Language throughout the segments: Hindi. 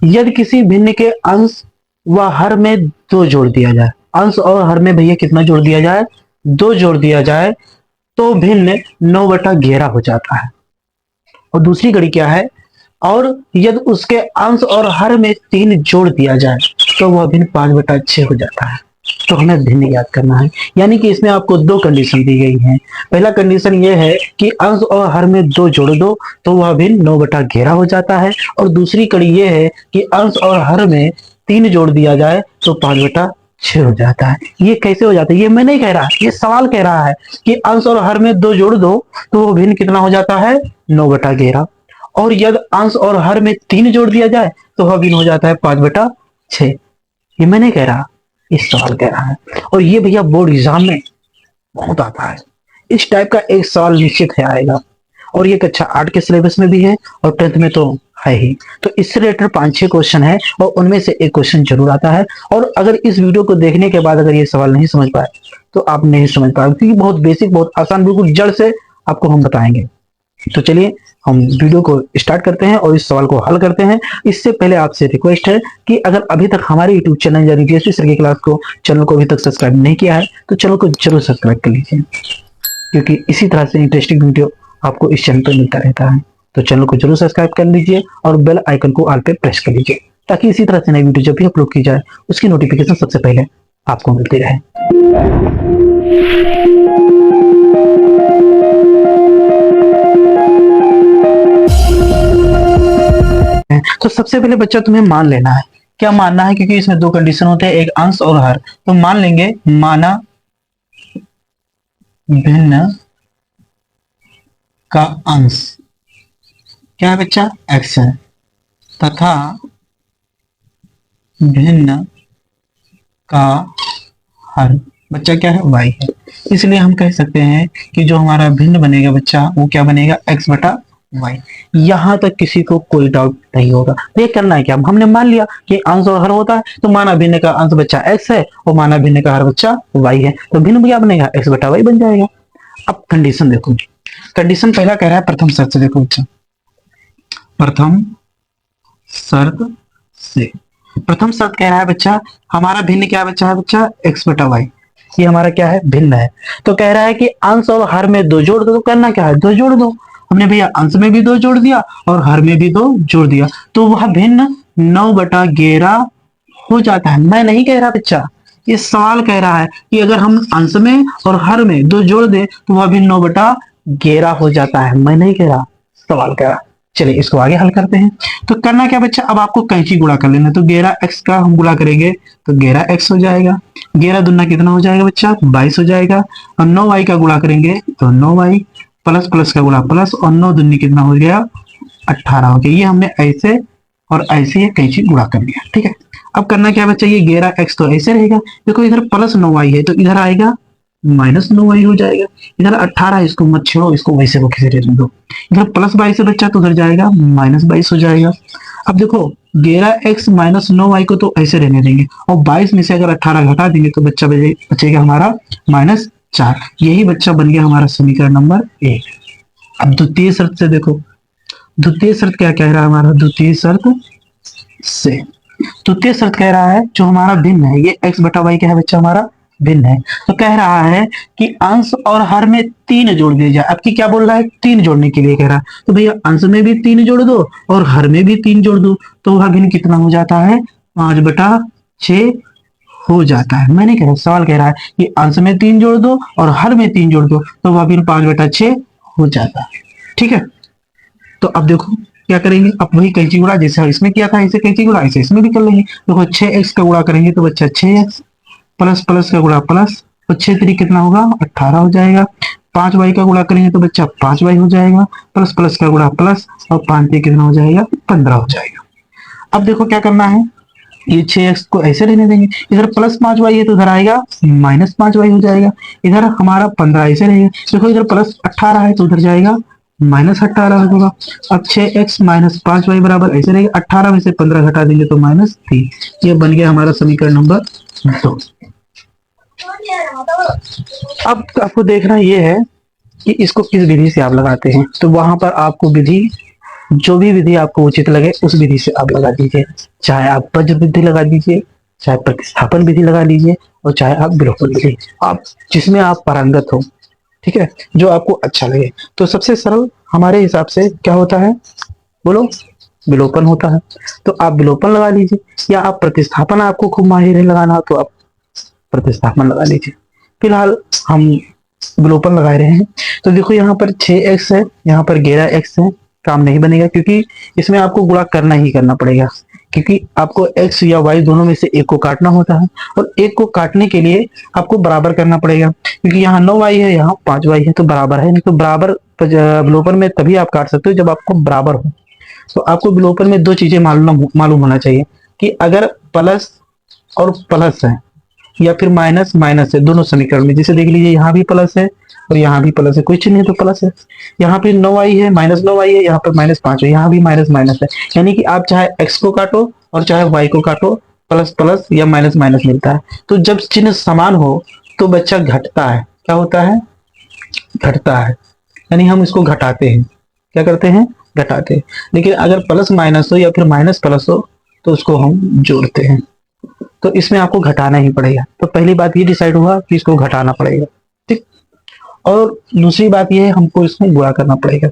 यदि किसी भिन्न के अंश व हर में 2 जोड़ दिया जाए, अंश और हर में भैया कितना जोड़ दिया जाए, 2 जोड़ दिया जाए, तो भिन्न 9/11 हो जाता है। और दूसरी कड़ी क्या है, और यदि उसके अंश और हर में 3 जोड़ दिया जाए तो वह भिन्न 5/6 हो जाता है। तो हमें भिन्न याद करना है, यानी कि इसमें आपको 2 कंडीशन दी गई हैं। पहला कंडीशन यह है कि अंश और हर में 2 जोड़ दो तो वह भिन्न 9/11 हो जाता है, और दूसरी कड़ी यह है कि अंश और हर में 3 जोड़ दिया जाए तो 5/6 हो जाता है। ये कैसे हो जाता है, ये मैं नहीं कह रहा, ये सवाल कह रहा है कि अंश और हर में 2 जोड़ दो तो वह भिन्न कितना हो जाता है, 9/11। और यदि अंश और हर में 3 जोड़ दिया जाए तो वह भिन्न हो जाता है 5/6। ये मैं नहीं कह रहा, इस सवाल कह रहा है। और ये भैया बोर्ड एग्जाम में बहुत आता है, इस टाइप का एक सवाल निश्चित है आएगा। और ये कक्षा 8 के सिलेबस में भी है और 10th में तो है ही। तो इससे रिलेटेड 5-6 क्वेश्चन है और उनमें से एक क्वेश्चन जरूर आता है। और अगर इस वीडियो को देखने के बाद अगर ये सवाल नहीं समझ पाए तो आप नहीं समझ पाएंगे, क्योंकि बहुत बेसिक, बहुत आसान, बिल्कुल जड़ से आपको हम बताएंगे। तो चलिए हम वीडियो को स्टार्ट करते हैं और इस सवाल को हल करते हैं। इससे पहले आपसे रिक्वेस्ट है कि अगर अभी तक हमारे यूट्यूब चैनल यानी बीएसपी सर की क्लास को चैनल को अभी तक सब्सक्राइब नहीं किया है तो चैनल को जरूर सब्सक्राइब कर लीजिए, क्योंकि इसी तरह से इंटरेस्टिंग वीडियो आपको इस चैनल पर मिलता रहता है। तो चैनल को जरूर सब्सक्राइब कर लीजिए और बेल आइकन को ऑल पे प्रेस कर लीजिए, ताकि इसी तरह से नई वीडियो जब भी अपलोड की जाए उसकी नोटिफिकेशन सबसे पहले आपको मिलती रहे। तो सबसे पहले बच्चा तुम्हें मान लेना है, क्या मानना है, क्योंकि इसमें 2 कंडीशन होते हैं, एक अंश और हर। तो मान लेंगे माना भिन्न का अंश क्या है बच्चा, x है, तथा भिन्न का हर बच्चा क्या है, y है। इसलिए हम कह सकते हैं कि जो हमारा भिन्न बनेगा बच्चा वो क्या बनेगा, x/y। यहां तक किसी को कोई डाउट नहीं होगा। तो ये करना है क्या, हमने मान लिया कि अंश और हर होता है, तो माना भिन्न का अंश बच्चा x है और माना भिन्न का हर बच्चा y है, तो भिन्न क्या बनेगा, x/y बन जाएगा। अब कंडीशन देखो, कंडीशन पहला कह रहा है प्रथम शर्त से, देखो बच्चा प्रथम शर्त से, प्रथम शर्त कह रहा है बच्चा हमारा भिन्न क्या बच्चा है, बच्चा x/y। ये हमारा क्या है, भिन्न है। तो कह रहा है कि अंश और हर में 2 जोड़ दो, तो करना क्या है, 2 जोड़ दो। हमने भैया अंश में भी 2 जोड़ दिया और हर में भी 2 जोड़ दिया, तो वह भिन्न 9/11 हो जाता है। मैं नहीं कह रहा बच्चा, ये सवाल कह रहा है कि अगर हम अंश में और हर में 2 जोड़ दें तो वह भिन्न 9/11 हो जाता है। मैं नहीं कह रहा, सवाल कह रहा। चलिए इसको आगे हल करते हैं। तो करना क्या बच्चा, अब आपको कैंची गुणा कर लेना। तो 11x का हम गुणा करेंगे तो 11x हो जाएगा, 11 दूना कितना हो जाएगा बच्चा, 22 हो जाएगा। और 9y का गुणा करेंगे तो 9y, प्लस प्लस का गुणा प्लस, और 9 दूनी कितना हो गया, 18 हो गया। ये हमने ऐसे और ऐसे ये कैंची गुणा कर लिया, ठीक है। अब करना क्या बच्चा, ये 11x तो ऐसे रहेगा, देखो इधर प्लस 9y है तो इधर आएगा -9y हो जाएगा। इधर 18 है, इसको मत छोड़ो, इसको वैसे को खींचे रहने दो। इधर प्लस 22 है बच्चा तो उधर जाएगा -22 हो जाएगा। अब देखो 11x -9y को तो ऐसे रहने देंगे, और 22 में से अगर 18 घटा देंगे तो बच्चा बचेगा हमारा -4। यही बच्चा बन गया हमारा समीकरण नंबर 1। अब द्वितीय शर्त से देखो, द्वितीय शर्त क्या कह रहा है हमारा, द्वितीय शर्त से, द्वितीय शर्त कह रहा है जो हमारा भिन्न है, ये x/y क्या है बच्चा, हमारा भिन्न है। तो कह रहा है कि अंश और हर में 3 जोड़ दिया जाए। अब की क्या बोल रहा है, 3 जोड़ने के लिए कह रहा है। तो भैया अंश में भी 3 जोड़ दो और हर में भी 3 जोड़ दो, तो वह भिन्न कितना हो जाता है, 5/6 हो जाता है। मैंने कह रहा, सवाल कह रहा है कि अंश में 3 जोड़ दो और हर में 3 जोड़ दो तो वह भिन्न 5/6 हो जाता है, ठीक है। तो अब देखो क्या करेंगे, अब वही कैंची गुणा जैसे इसमें किया था ऐसे कैंची गुणा ऐसे इसमें भी कर लेंगे। देखो 6x का गुणा करेंगे तो बच्चा 6x, प्लस प्लस का गुणा प्लस, और 6 3 कितना होगा, 18 हो जाएगा। 5y का गुणा करेंगे तो बच्चा 5y हो जाएगा, प्लस प्लस का गुणा प्लस, और 5 3 कितना हो जाएगा, 15 हो जाएगा। अब देखो क्या करना है, ये 6x को ऐसे रहने देंगे, इधर प्लस 5y है तो इधर आएगा -5y हो जाएगा। इधर हमारा 15 ऐसे रहेगा, देखो इधर प्लस 18 है तो उधर जाएगा -18 होगा। अब 6x -5y बराबर ऐसे रहेगा, 18 में से 15 घटा देंगे तो -3। ये बन गया हमारा समीकरण नंबर 2। अब आपको देखना ये है कि इसको किस विधि से आप लगाते हैं। तो वहां पर आपको विधि जो भी विधि आपको उचित लगे उस विधि से आप लगा दीजिए, चाहे आप वज्र विधि लगा दीजिए, चाहे प्रतिस्थापन विधि लगा लीजिए, और चाहे आप विलोपन विधि, आप जिसमें आप पारंगत हो, ठीक है, जो आपको अच्छा लगे। तो सबसे सरल हमारे हिसाब से क्या होता है, बोलो, विलोपन होता है। तो आप विलोपन लगा लीजिए, या आप प्रतिस्थापन, आपको खूब माहिर है लगाना तो आप प्रतिस्थापन लगा लीजिए। फिलहाल हम विलोपन लगा रहे हैं। तो देखो यहाँ पर 6x है, यहाँ पर 11x है, काम नहीं बनेगा क्योंकि इसमें आपको गुणा करना ही करना पड़ेगा, क्योंकि आपको x या y दोनों में से एक को काटना होता है, और एक को काटने के लिए आपको बराबर करना पड़ेगा, क्योंकि यहाँ 9y है, यहाँ 5y है, तो बराबर है, नहीं तो बराबर विलोपन में तभी आप काट सकते हो जब आपको बराबर हो। तो आपको विलोपन में दो चीजें मालूम होना चाहिए, कि अगर प्लस और प्लस है, या फिर माइनस माइनस है दोनों समीकरण में, जैसे देख लीजिए यहाँ भी प्लस है और यहाँ भी प्लस है, कोई चिन्ह है तो प्लस है, यहाँ पे 9y है, -9y है, यहाँ पर -5 है, यहाँ भी माइनस माइनस है, यानी कि आप चाहे x को काटो और चाहे y को काटो, प्लस प्लस या माइनस माइनस मिलता है। तो जब चिन्ह समान हो तो बच्चा घटता है, क्या होता है, घटता है, यानी हम इसको घटाते हैं, क्या करते हैं, घटाते हैं। लेकिन अगर प्लस माइनस हो या फिर माइनस प्लस हो तो उसको हम जोड़ते हैं, तो इसमें आपको घटाना ही पड़ेगा। तो पहली बात ये डिसाइड हुआ कि इसको घटाना पड़ेगा, ठीक। और दूसरी बात ये है, हमको इसमें गुणा करना पड़ेगा।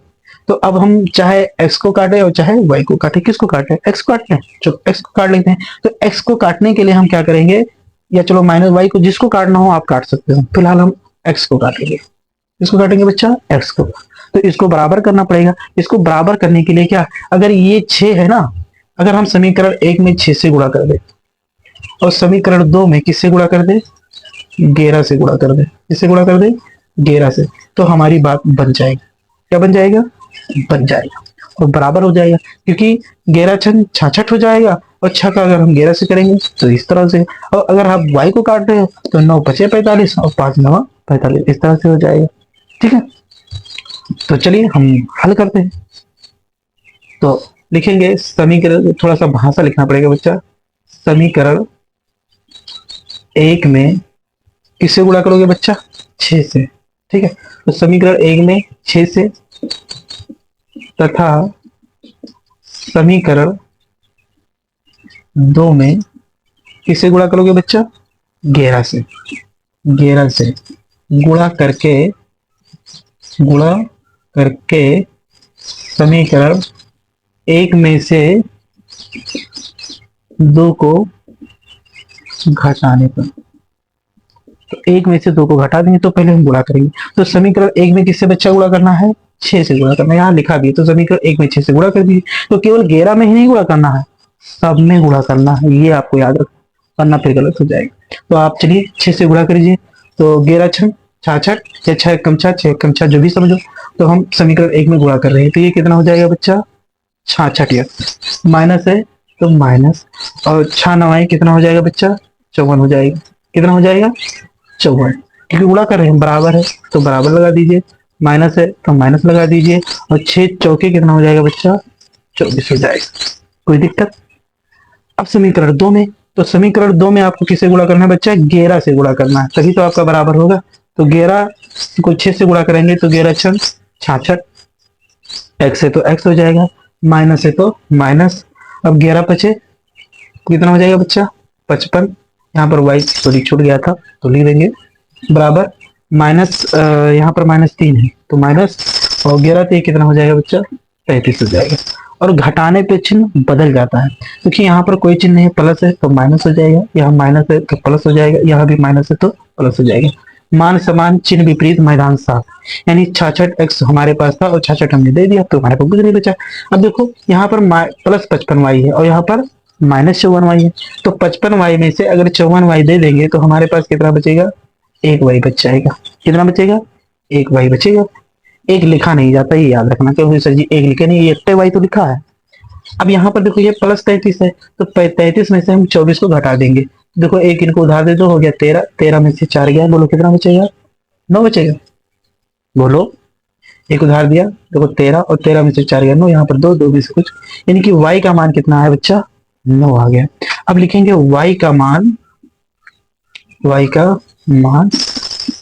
तो अब हम चाहे x को काटे और चाहे y को काटे, किसको काटे, x को काटते हैं, चलो x को काट लेते हैं। तो x को काटने के लिए हम क्या करेंगे, या चलो -y को, जिसको काटना हो आप काट सकते हो, फिलहाल हम x को काटेंगे। इसको काटेंगे बच्चा, x को। तो इसको बराबर करना पड़ेगा। इसको बराबर करने के लिए क्या, अगर ये 6 है ना, अगर हम समीकरण 1 में 6 से गुणा कर दे और समीकरण 2 में किससे गुणा कर दे, 11 से गुणा कर दे, किससे गुणा कर दे, 11 से, तो हमारी बात बन जाएगी। क्या बन जाएगा, बन जाएगा, और बराबर हो जाएगा, क्योंकि 11 छन 66 हो जाएगा, और 6 का अगर हम 11 से करेंगे तो इस तरह से। और अगर आप y को काट रहे हो तो 9 5 45 और 5 9 45, इस तरह से हो जाएगा, ठीक है। तो चलिए हम हल करते हैं। तो लिखेंगे समीकरण, थोड़ा सा भाषा लिखना पड़ेगा बच्चा। समीकरण 1 में किससे गुणा करोगे बच्चा, 6 से, ठीक है। तो समीकरण 1 में 6 से, तथा समीकरण 2 में किससे गुणा करोगे बच्चा, 11 से, 11 से गुणा करके समीकरण 1 में से 2 को घटाने पर, तो 1 में से 2 को घटा देंगे, तो पहले हम गुणा करेंगे। तो समीकरण 1 में किससे बच्चा गुणा करना है, 6 से गुणा करना है, यहाँ लिखा भी है। तो समीकरण 1 में 6 से गुणा कर दीजिए। तो केवल 11 में ही नहीं गुणा करना है, सब में गुणा करना है, ये आपको याद रखना, वरना फिर गलत हो जाएगा। तो आप चलिए 6 से गुणा करिए। तो 11 छन 66, या 6 कम 6 6 कम 6 जो भी समझो। तो हम समीकरण 1 में गुणा कर रहे हैं, तो ये कितना हो जाएगा बच्चा, 66, माइनस है तो माइनस, और 6 9 कितना हो जाएगा बच्चा, 54 हो जाएगा। कितना हो जाएगा, 54, क्योंकि गुणा कर रहे हैं, बराबर है तो बराबर लगा दीजिए, माइनस है तो माइनस लगा दीजिए, और 6 चौके कितना हो जाएगा बच्चा, 24 हो जाएगा। कोई दिक्कत। अब समीकरण 2 में, तो समीकरण 2 में आपको किससे गुणा करना है बच्चा, 11 से गुणा करना है, तभी तो आपका बराबर होगा। तो 11 को 6 से गुणा करेंगे तो 11 छन 66, x है तो x हो जाएगा, माइनस है तो माइनस। अब 11 बचे कितना हो जाएगा बच्चा, 55, यहाँ पर y थोड़ी छूट गया था तो लिख देंगे, बराबर माइनस, यहाँ पर -3 है तो माइनस, और 11 तो कितना हो जाएगा बच्चा, 33 हो जाएगा। और घटाने पे चिन्ह बदल जाता है, क्योंकि यहाँ पर कोई चिन्ह नहीं है, प्लस है तो माइनस हो जाएगा, यहाँ माइनस है तो प्लस हो जाएगा, यहाँ भी माइनस है तो प्लस हो जाएगा। मान समान चिन्ह विपरीत मैदान साफ, यानी 66x हमारे पास था और 66 हमने दे दिया, तो हमारे पास कुछ नहीं बचा। अब देखो यहाँ पर प्लस 55y है और यहाँ पर -54y है, तो 55y में से अगर 54y दे देंगे तो हमारे पास कितना बचेगा, 1y बच जाएगा। कितना बचेगा, 1y बचेगा। एक लिखा नहीं जाता, ये याद रखना, क्योंकि सर जी एक लिखे नहीं, ये एकटे y तो लिखा है। अब यहाँ पर देखो ये प्लस 33 है, तो 33 में से हम 24 को घटा देंगे। देखो एक इनको उधार दे दो, हो गया 13, 13 में से 4 गया, बोलो कितना बचेगा, 9 बचेगा। बोलो, एक उधार दिया, देखो 13 और 13 में से 4 गया 9, यहाँ पर 2 2 में से कुछ, यानी कि y का मान कितना है बच्चा, 9 आ गया। अब लिखेंगे y का मान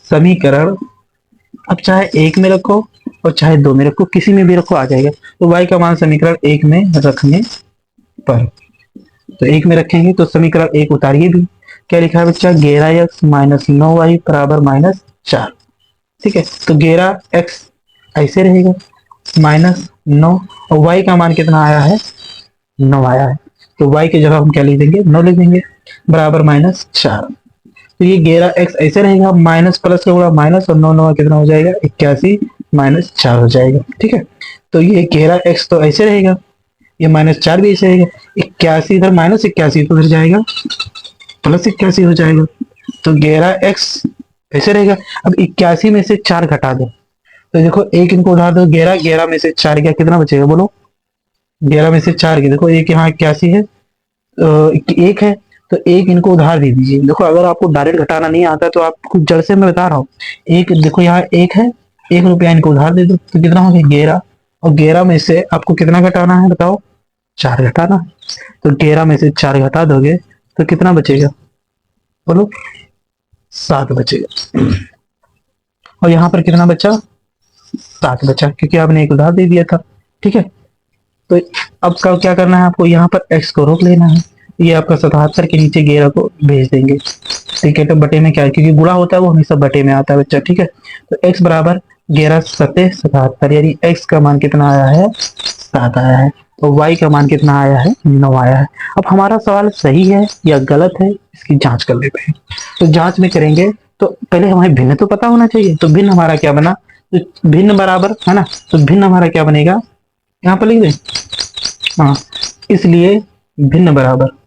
समीकरण, अब चाहे 1 में रखो और चाहे 2 में रखो, किसी में भी रखो आ जाएगा। तो y का मान समीकरण 1 में रखने पर, तो 1 में रखेंगे तो समीकरण 1 उतारिए भी, क्या लिखा है बच्चा, 11x माइनस 9y बराबर -4। ठीक है, तो 11x ऐसे रहेगा माइनस 9, और y का मान कितना आया है, 9 आया है, तो y की जगह हम क्या लिख देंगे, 9 लिख देंगे, बराबर -4। तो ये 11x ऐसे रहेगा, माइनस प्लस का गुणा माइनस, और 9 9 कितना हो जाएगा, 81 -4 हो जाएगा। ठीक है, तो ये 11x तो ऐसे रहेगा, ये -4 भी ऐसे रहेगा, 81 इधर -81 तो उधर जाएगा, +81 हो जाएगा। तो 11x ऐसे रहेगा। अब 81 में से 4 घटा दो, तो देखो एक इनको उधार दो, 11 में से 4 गया, कितना बचेगा बोलो, 11 में से 4 गया, देखो एक यहाँ 81 है, एक है, तो एक इनको उधार दे दीजिए। देखो अगर आपको डायरेक्ट घटाना नहीं आता तो आपको जड़ से मैं बता रहा हूँ, एक देखो यहाँ एक है, 1 रुपया इनको उधार दे दो, तो कितना हो गया 11, और 11 में से आपको कितना घटाना है बताओ, 4 घटाना है। तो 11 में से 4 घटा दोगे तो कितना बचेगा बोलो, 7 बचेगा। और यहाँ पर कितना बचा, 7 बचा, क्योंकि आपने एक उधार दे दिया था। ठीक है, तो अब क्या करना है आपको, यहाँ पर x को रोक लेना है, ये आपका 77 के नीचे 11 को भेज देंगे। ठीक है, तो बटे में क्या है, क्योंकि गुणा होता है वो हमेशा बटे में आता है बच्चा। ठीक है, तो x बराबर 11 सते 77, यानी x का मान कितना आया है, 7 आया है, और y का मान कितना आया है, 9 आया है। अब हमारा सवाल सही है या गलत है, इसकी जांच कर लेते हैं। तो जांच में करेंगे तो पहले हमें भिन्न तो पता होना चाहिए, तो भिन्न हमारा क्या बना, तो भिन्न बराबर है ना, तो भिन्न हमारा क्या बनेगा, यहाँ पर लिख दें, हाँ, इसलिए भिन्न बराबर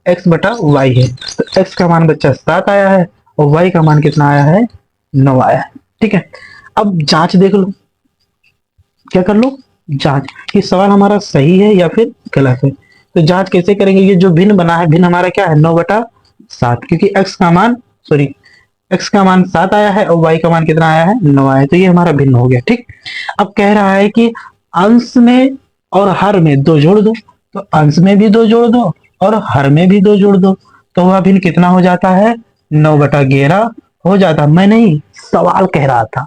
x बटा y है। तो x का मान बच्चा 7 आया है, और y का मान कितना आया है, 9 आया है। ठीक है, अब जांच देख लो, क्या कर लो, जांच कि सवाल हमारा सही है या फिर गलत है। तो जांच कैसे करेंगे, ये जो भिन्न बना है, भिन्न हमारा क्या है, 9/7, क्योंकि x का मान 7 आया है और y का मान कितना आया है, 9 आया है, तो ये हमारा भिन्न हो गया। ठीक, अब कह रहा है कि अंश में और हर में 2 जोड़ दो, तो अंश में भी 2 जोड़ दो और हर में भी 2 जोड़ दो, तो वह भिन्न कितना हो जाता है, 9/11 हो जाता। मैं नहीं, सवाल कह रहा था,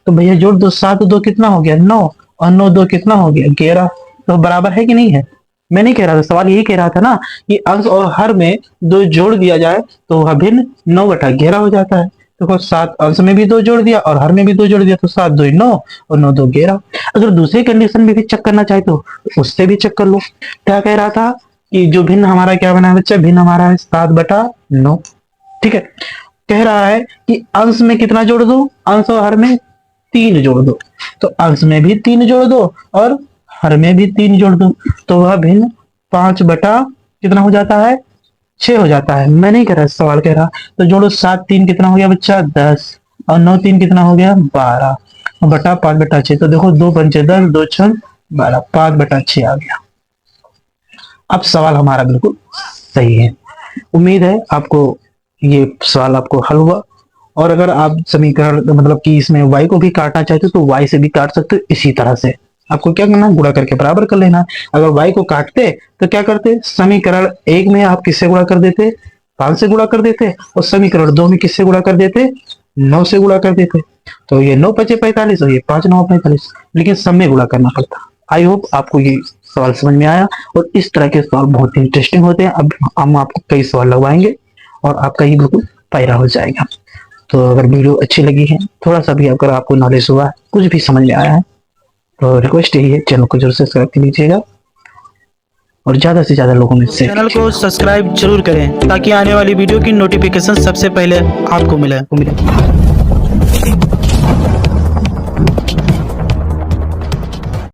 तो भैया जोड़ दो, 7 2 कितना हो गया, 9, और 9 2 कितना हो गया, 11, तो बराबर है कि नहीं है। मैं नहीं कह रहा था, सवाल यही कह रहा था ना कि अंश और हर में 2 जोड़ दिया जाए तो वह भिन्न 9/11 हो जाता है। देखो 7 अंश में भी 2 जोड़ दिया और हर में भी 2 जोड़ दिया, तो 7 2 9 और 9 2 11। अगर दूसरी कंडीशन में भी चेक करना चाहे तो उससे भी चेक कर लो। क्या कह रहा था कि जो भिन्न हमारा क्या बना है बच्चा, भिन्न हमारा है 7/9। ठीक है, कह रहा है कि अंश में कितना जोड़ दो, अंश और हर में 3 जोड़ दो, तो अंश में भी 3 जोड़ दो और हर में भी 3 जोड़ दो, तो वह भिन्न 5 बटा कितना हो जाता है, 6 हो जाता है। मैं नहीं कह रहा, सवाल कह रहा। तो जोड़ो, 7 3 कितना हो गया बच्चा, 10, और 9 3 कितना हो गया, 12, बटा 5/6। तो देखो 2 पंचे 10, 2 6 12, 5/6 आ गया। अब सवाल हमारा बिल्कुल सही है। उम्मीद है आपको ये सवाल आपको हल हुआ। और अगर आप समीकरण मतलब कि इसमें y को भी काटना चाहते हो तो y से भी काट सकते हो। इसी तरह से आपको क्या करना है, गुणा करके बराबर कर लेना। अगर y को काटते तो क्या करते, समीकरण 1 में आप किससे गुणा कर देते, 5 से गुणा कर देते, और समीकरण 2 में किससे गुणा कर देते, 9 से गुणा कर देते। तो ये 9 5 45 और ये 5 9 45, लेकिन सब में गुणा करना पड़ता। आई होप आपको ये सवाल समझ में आया, और इस तरह के सवाल बहुत ही इंटरेस्टिंग होते हैं। अब हम आपको कई सवाल लगवाएंगे और आपका ये बिल्कुल फायदा हो जाएगा। तो अगर वीडियो अच्छी लगी है, थोड़ा सा भी अगर आपको नॉलेज हुआ है, कुछ भी समझ में आया है, तो रिक्वेस्ट यही है, चैनल को जरूर सब्सक्राइब कर लीजिएगा और ज़्यादा से ज़्यादा लोगों में चैनल को सब्सक्राइब जरूर करें ताकि आने वाली वीडियो की नोटिफिकेशन सबसे पहले आपको मिले।